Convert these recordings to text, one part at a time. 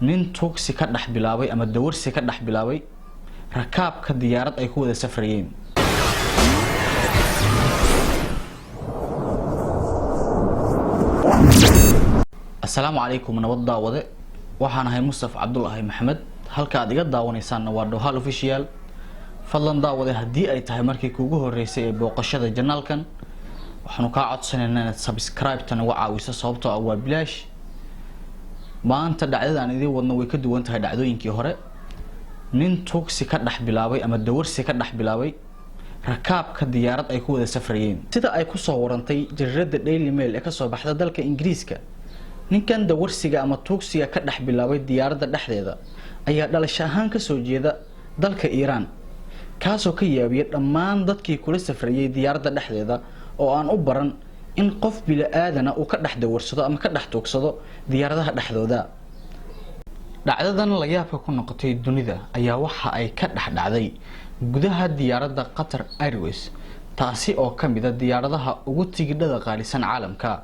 nin tuugsi ka dhex bilaabay ama dawarsi ka dhex bilaabay rakaabka diyaarad ay ku wada safrayeen. Assalaamu calaykum nabad daawade, waxaan ahay Mustafa Cabdullaahi Maxamed. halka aad iga daawanaysaan waa Dohal Official. fadlan daawade haddii ay tahay markii kuugu horeysay ee booqashada janaalkan, waxaanu kaa codsanaynaa inaad subscribe-tan uga caawiso sababtoo ah waa bilaash. maanta dhacdadan idin wadno way ka duwan tahay dhacdooyinkii hore. nin tuugsi ka dhex bilaabay ama dawarsi ka dhex bilaabay rakaabka diyaarad ay ku wada safrayeen. sida ay ku soo warantay jaridda Daily Mail ee ka soo baxda dalka Ingiriiska, ninkan dawarsiga ama tuugsiga ka dhex bilaabay diyaaradda dhexdeeda ayaa dhalasho ahaan ka soo jeeda dalka Iran, kaasoo ka yaabiyay dhammaan dadkii kula safrayay diyaaradda dhexdeeda oo aan u baran in qof bilaadan uu ka dhex dawarsado ama ka dhex tuugsado diyaaradaha dhexdooda. dhacdadan la yaabka ku noqotay dunida ayaa waxa ay ka dhex dhacday gudaha diyaaradda Qatar Airways, taasi oo kamid ah diyaaradaha ugu tigidhada qaalisan caalamka.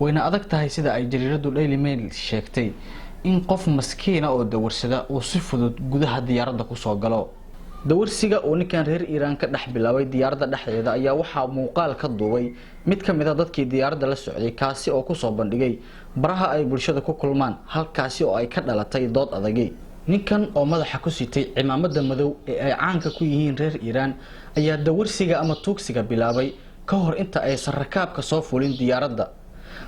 wayna adag tahay sida ay jariddu Daily Mail sheegtay in qof maskiin ah oo dawarsada uu si fudud gudaha diyaaradda ku soo galo. dawarsiga oo ninkan reer Iran ka dhex bilaabay diyaaradda dhexdeeda ayaa waxa muuqaal ka duubay mid kamid ah dadkii diyaaradda la socday, kaasi oo ku soo bandhigay baraha ay bulshada ku kulmaan, halkaasi oo ay ka dhalatay dood adag. ninkan oo madaxa ku sitay cimaamada madow ee ay caanka ku yihiin reer Iran ayaa dawarsiga ama tuugsiga bilaabay ka hor inta aysan rakaabka soo fulin diyaaradda.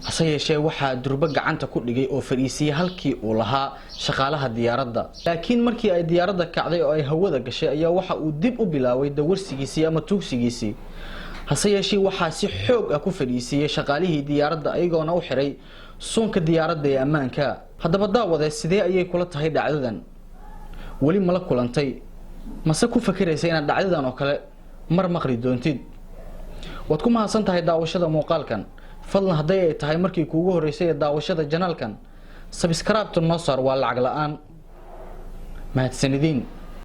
hase yeeshee waxaa durba gacanta ku dhigay oo fariisiyay halkii uu lahaa shaqaalaha diyaaradda. laakiin markii ay diyaaradda kacday oo ay hawada gashay ayaa waxa uu dib u bilaabay dawarsigiisii ama tuugsigiisii. hase yeeshee waxaa si xoog ah ku fariisiyay shaqaalihii diyaaradda ayagoona u xiray suunka diyaaradda ee ammaanka. haddaba daawade, sidee ayay kula tahay dhacdadan? weli ma la kulantay mase ku fakiraysa inaad dhacdadan oo kale mar maqli doontid? waad ku mahadsan tahay daawashada muuqaalkan. fadlan hadday ay tahay markii kuugu horeysay ee daawashada janaalkan, subscribe-ta noo saar, waa lacag la'aan. mahadsanidin.